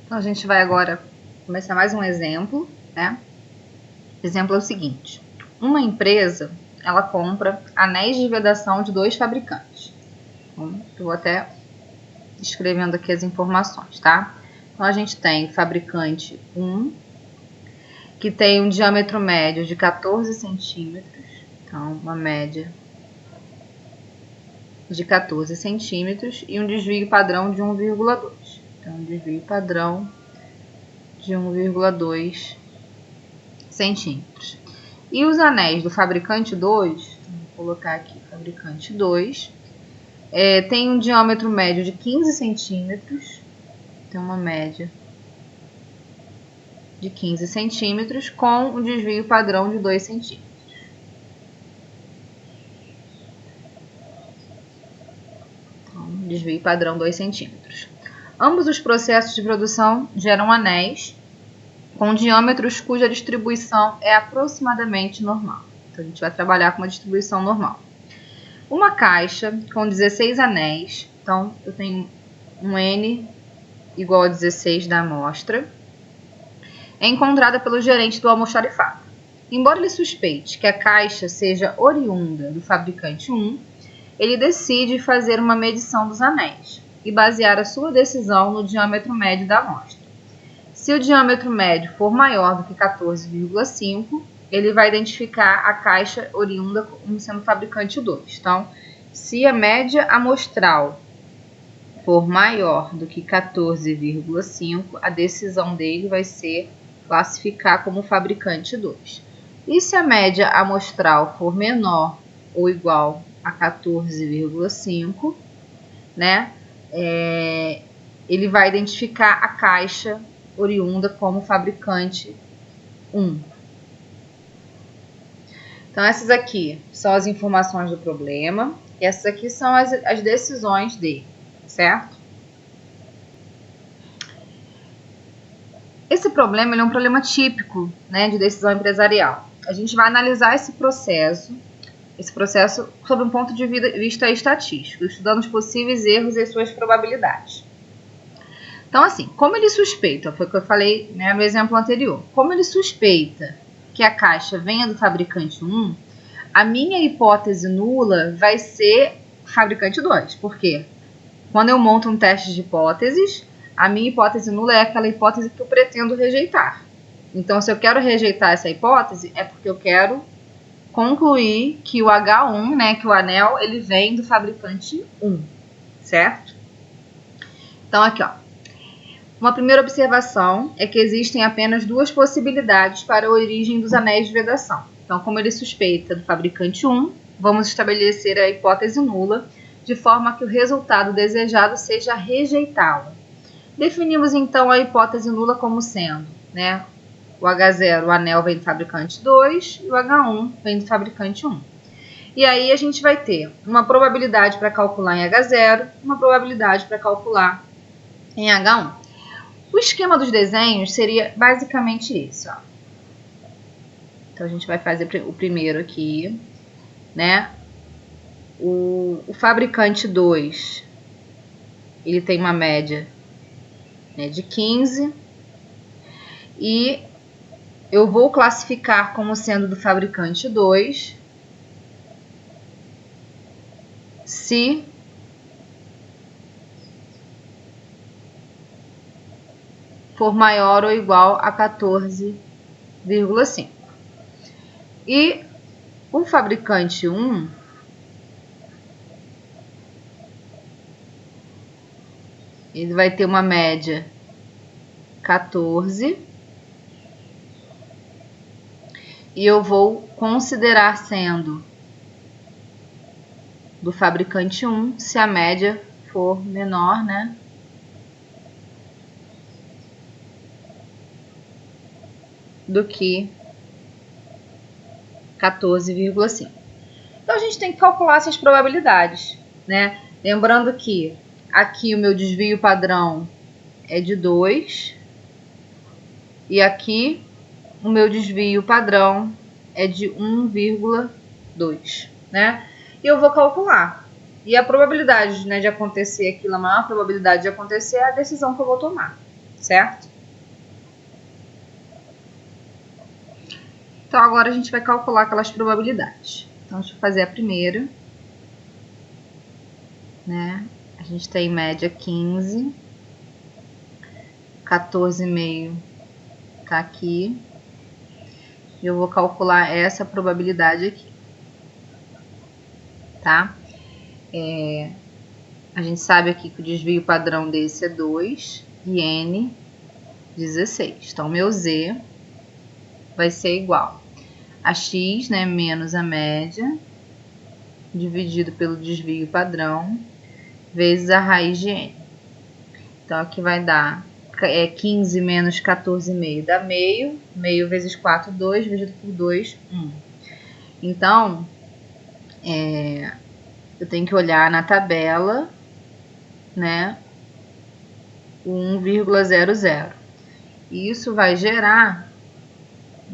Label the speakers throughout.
Speaker 1: Então, a gente vai agora começar mais um exemplo, né? O exemplo é o seguinte. Uma empresa, ela compra anéis de vedação de 2 fabricantes. Então, eu vou até escrevendo aqui as informações, tá? Então, a gente tem o fabricante 1, que tem um diâmetro médio de 14 centímetros. Então, uma média de 14 centímetros e um desvio padrão de 1,2. Então, um desvio padrão de 1,2 centímetros. E os anéis do fabricante 2, vou colocar aqui fabricante 2, tem um diâmetro médio de 15 centímetros, tem uma média de 15 centímetros com um desvio padrão de 2 centímetros. Então, desvio padrão 2 centímetros. Ambos os processos de produção geram anéis com diâmetros cuja distribuição é aproximadamente normal. Então, a gente vai trabalhar com uma distribuição normal. Uma caixa com 16 anéis, então eu tenho um N igual a 16 da amostra, é encontrada pelo gerente do almoxarifado. Embora ele suspeite que a caixa seja oriunda do fabricante 1, ele decide fazer uma medição dos anéis e basear a sua decisão no diâmetro médio da amostra. Se o diâmetro médio for maior do que 14,5, ele vai identificar a caixa oriunda como sendo fabricante 2. Então, se a média amostral for maior do que 14,5, a decisão dele vai ser classificar como fabricante 2. E se a média amostral for menor ou igual a 14,5, né, ele vai identificar a caixa oriunda como fabricante 1. Então, essas aqui são as informações do problema e essas aqui são as decisões dele, certo? Esse problema é um problema típico, né, de decisão empresarial. A gente vai analisar esse processo sob um ponto de vista estatístico, estudando os possíveis erros e suas probabilidades. Então, assim, como ele suspeita, foi o que eu falei, né, no exemplo anterior, como ele suspeita que a caixa venha do fabricante 1, a minha hipótese nula vai ser fabricante 2. Por quê? Quando eu monto um teste de hipóteses, a minha hipótese nula é aquela hipótese que eu pretendo rejeitar. Então, se eu quero rejeitar essa hipótese, é porque eu quero concluir que o H1, né, que o anel, ele vem do fabricante 1, certo? Então, aqui, ó. Uma primeira observação é que existem apenas 2 possibilidades para a origem dos anéis de vedação. Então, como ele suspeita do fabricante 1, vamos estabelecer a hipótese nula, de forma que o resultado desejado seja rejeitá-la. Definimos, então, a hipótese nula como sendo, né, o H0, o anel, vem do fabricante 2 e o H1 vem do fabricante 1. E aí a gente vai ter uma probabilidade para calcular em H0, uma probabilidade para calcular em H1. O esquema dos desenhos seria basicamente esse, ó. Então, a gente vai fazer o primeiro aqui, né? O fabricante 2, ele tem uma média, né, de 15. E eu vou classificar como sendo do fabricante 2 se for maior ou igual a 14,5. E o fabricante 1, ele vai ter uma média 14. E eu vou considerar sendo do fabricante 1 se a média for menor, né, do que 14,5. Então, a gente tem que calcular essas probabilidades, né? Lembrando que aqui o meu desvio padrão é de 2 e aqui o meu desvio padrão é de 1,2, né? E eu vou calcular. E a probabilidade, né, de acontecer aquilo, a maior probabilidade de acontecer é a decisão que eu vou tomar, certo? Então, agora a gente vai calcular aquelas probabilidades. Então, deixa eu fazer a primeira, né? A gente tem média 15, 14,5 tá aqui. E eu vou calcular essa probabilidade aqui, tá? A gente sabe aqui que o desvio padrão desse é 2 e N 16. Então, meu Z vai ser igual a X, né, menos a média, dividido pelo desvio padrão, vezes a raiz de N. Então, aqui vai dar 15 menos 14,5 dá meio. Meio vezes 4, 2, dividido por 2, 1. Então, eu tenho que olhar na tabela, né, o 1,00. E isso vai gerar,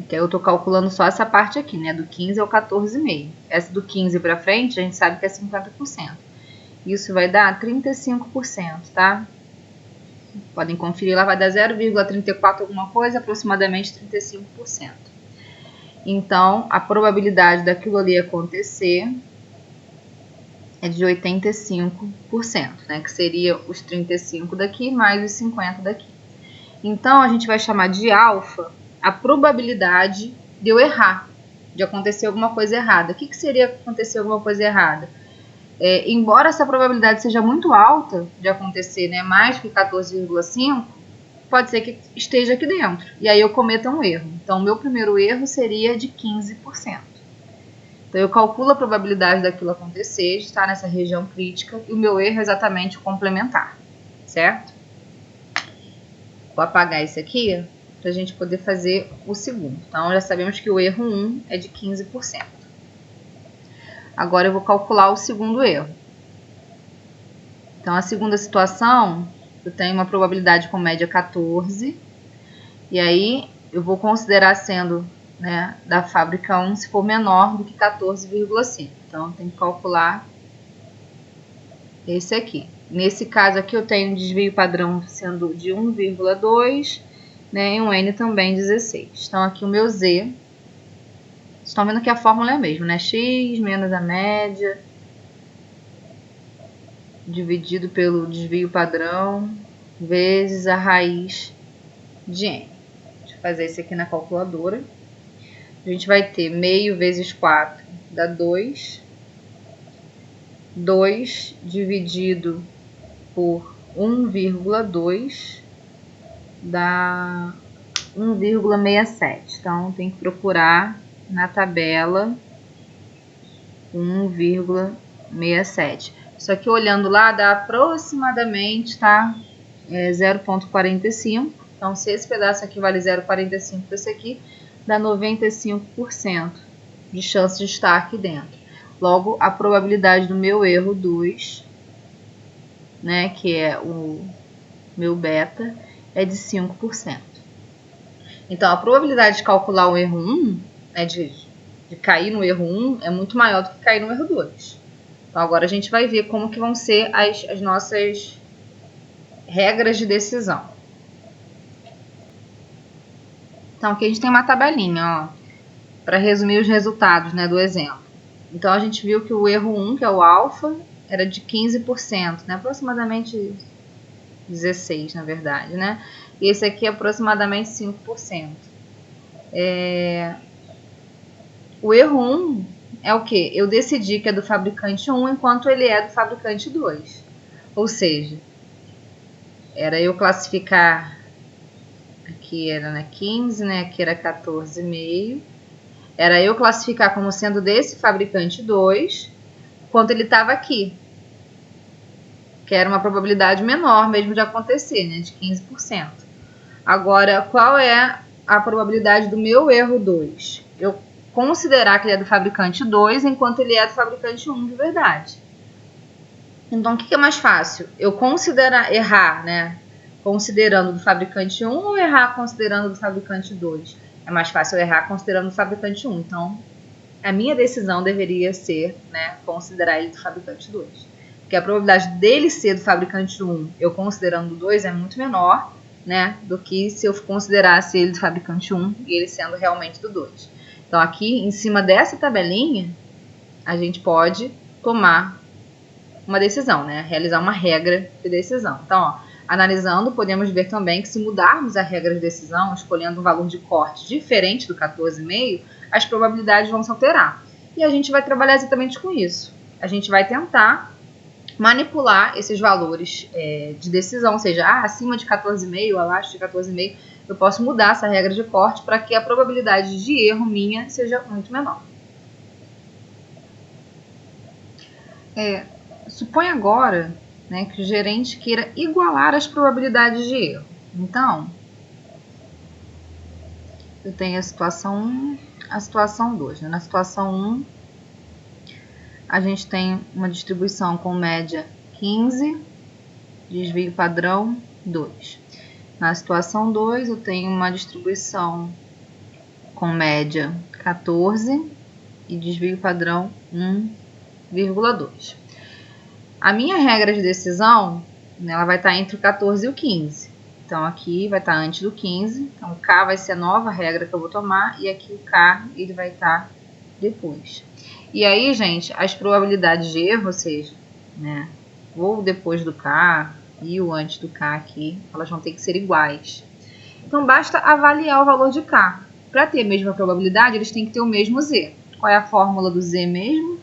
Speaker 1: que eu estou calculando só essa parte aqui, né, do 15 ao 14,5. Essa do 15 para frente, a gente sabe que é 50%. Isso vai dar 35%, tá? Podem conferir lá, vai dar 0,34 alguma coisa, aproximadamente 35%. Então, a probabilidade daquilo ali acontecer é de 85%, né? Que seria os 35 daqui mais os 50 daqui. Então, a gente vai chamar de alfa a probabilidade de eu errar, de acontecer alguma coisa errada. O que seria acontecer alguma coisa errada? Embora essa probabilidade seja muito alta de acontecer, né, mais que 14,5, pode ser que esteja aqui dentro. E aí eu cometa um erro. Então, o meu primeiro erro seria de 15%. Então, eu calculo a probabilidade daquilo acontecer, de estar nessa região crítica, e o meu erro é exatamente o complementar, certo? Vou apagar isso aqui para a gente poder fazer o segundo. Então, já sabemos que o erro 1 é de 15%. Agora, eu vou calcular o segundo erro. Então, a segunda situação, eu tenho uma probabilidade com média 14, e aí eu vou considerar sendo, né, da fábrica 1 se for menor do que 14,5. Então, eu tenho que calcular esse aqui. Nesse caso aqui, eu tenho um desvio padrão sendo de 1,2, né, e um N também 16. Então, aqui o meu Z, vocês estão vendo que a fórmula é a mesma, né? X menos a média, dividido pelo desvio padrão, vezes a raiz de N. Deixa eu fazer isso aqui na calculadora. A gente vai ter meio vezes 4 dá 2. 2 dividido por 1,2 dá 1,67. Então, tem que procurar na tabela 1,67. Isso aqui, olhando lá, dá aproximadamente, tá? 0,45. Então, se esse pedaço aqui vale 0,45 desse aqui, dá 95% de chance de estar aqui dentro. Logo, a probabilidade do meu erro 2, né, que é o meu beta, é de 5%. Então, a probabilidade de calcular o erro 1, né, de cair no erro 1, é muito maior do que cair no erro 2. Então, agora a gente vai ver como que vão ser as nossas regras de decisão. Então, aqui a gente tem uma tabelinha, ó, para resumir os resultados, né, do exemplo. Então, a gente viu que o erro 1, que é o alfa, era de 15%, né, aproximadamente 16%, na verdade, né? E esse aqui é aproximadamente 5%. O erro 1 é o que? Eu decidi que é do fabricante 1, enquanto ele é do fabricante 2. Ou seja, era eu classificar, aqui era, né, 15, né, aqui era 14,5. Era eu classificar como sendo desse fabricante 2, enquanto ele estava aqui, que era uma probabilidade menor mesmo de acontecer, né, de 15%. Agora, qual é a probabilidade do meu erro 2? Eu considerar que ele é do fabricante 2, enquanto ele é do fabricante 1 de verdade. Então, o que é mais fácil? Eu considerar errar, né, considerando do fabricante 1 ou errar considerando do fabricante 2? É mais fácil eu errar considerando do fabricante 1. Então, a minha decisão deveria ser, né, considerar ele do fabricante 2. Porque a probabilidade dele ser do fabricante 1, eu considerando o 2, é muito menor né, do que se eu considerasse ele do fabricante 1 e ele sendo realmente do 2. Então aqui em cima dessa tabelinha a gente pode tomar uma decisão, né, realizar uma regra de decisão. Então, ó, analisando, podemos ver também que se mudarmos a regra de decisão, escolhendo um valor de corte diferente do 14,5, as probabilidades vão se alterar. E a gente vai trabalhar exatamente com isso. A gente vai tentar manipular esses valores de decisão, ou seja, acima de 14,5, abaixo de 14,5, eu posso mudar essa regra de corte para que a probabilidade de erro minha seja muito menor. Supõe agora, né, que o gerente queira igualar as probabilidades de erro. Então, eu tenho a situação 1, a situação 2. Né? Na situação 1, a gente tem uma distribuição com média 15, desvio padrão 2. Na situação 2, eu tenho uma distribuição com média 14 e desvio padrão 1,2. A minha regra de decisão, né, ela vai estar entre o 14 e o 15. Então, aqui vai estar antes do 15. Então, o K vai ser a nova regra que eu vou tomar. E aqui o K ele vai estar depois. E aí, gente, as probabilidades de erro, ou seja, né, ou depois do K e o antes do K aqui, elas vão ter que ser iguais. Então, basta avaliar o valor de K. Para ter a mesma probabilidade, eles têm que ter o mesmo Z. Qual é a fórmula do Z mesmo?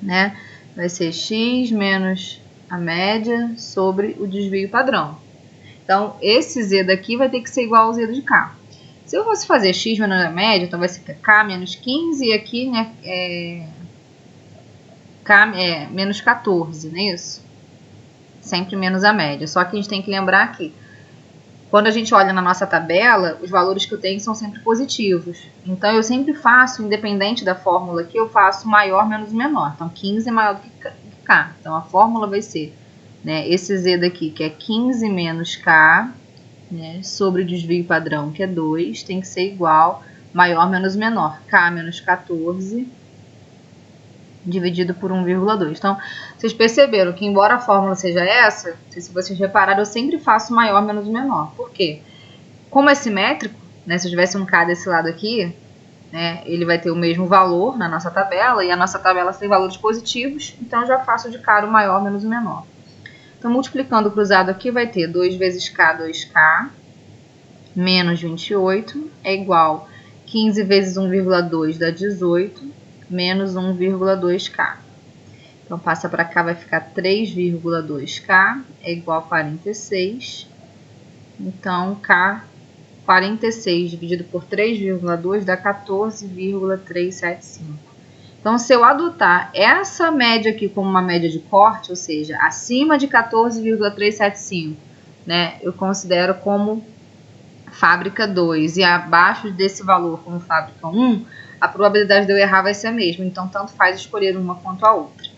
Speaker 1: Né? Vai ser x menos a média sobre o desvio padrão. Então, esse z daqui vai ter que ser igual ao z de k. Se eu fosse fazer x menos a média, então vai ser k menos 15 e aqui, né, k menos 14, não é isso? Sempre menos a média. Só que a gente tem que lembrar que quando a gente olha na nossa tabela, os valores que eu tenho são sempre positivos. Então, eu sempre faço, independente da fórmula aqui, eu faço maior menos menor. Então, 15 é maior do que K. Então, a fórmula vai ser, né, esse Z daqui, que é 15 menos K, né, sobre o desvio padrão, que é 2, tem que ser igual maior menos menor. K menos 14 dividido por 1,2. Então, vocês perceberam que, embora a fórmula seja essa, não sei se vocês repararam, eu sempre faço maior menos menor. Por quê? Como é simétrico, né, se eu tivesse um K desse lado aqui, né, ele vai ter o mesmo valor na nossa tabela, e a nossa tabela tem valores positivos, então eu já faço de cara o maior menos o menor. Então, multiplicando o cruzado aqui, vai ter 2 vezes K, 2K, menos 28, é igual 15 vezes 1,2 dá 18, menos 1,2K. Então, passa para cá, vai ficar 3,2K, é igual a 46. Então, K, 46 dividido por 3,2 dá 14,375. Então, se eu adotar essa média aqui como uma média de corte, ou seja, acima de 14,375, né, eu considero como fábrica 2 e abaixo desse valor como fábrica 1, a probabilidade de eu errar vai ser a mesma. Então, tanto faz escolher uma quanto a outra.